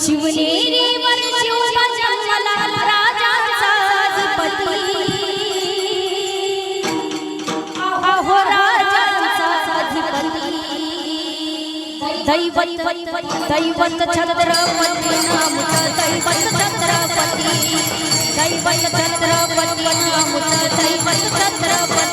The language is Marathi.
शिवनेरीवर शिवबा जन्मला राजाचा अधिपती अहो राजाचा अधिपती दैवत छत्रपती नामचं दैवत छत्रपती दैवत छत्रपती नामचं दैवत छत्रपती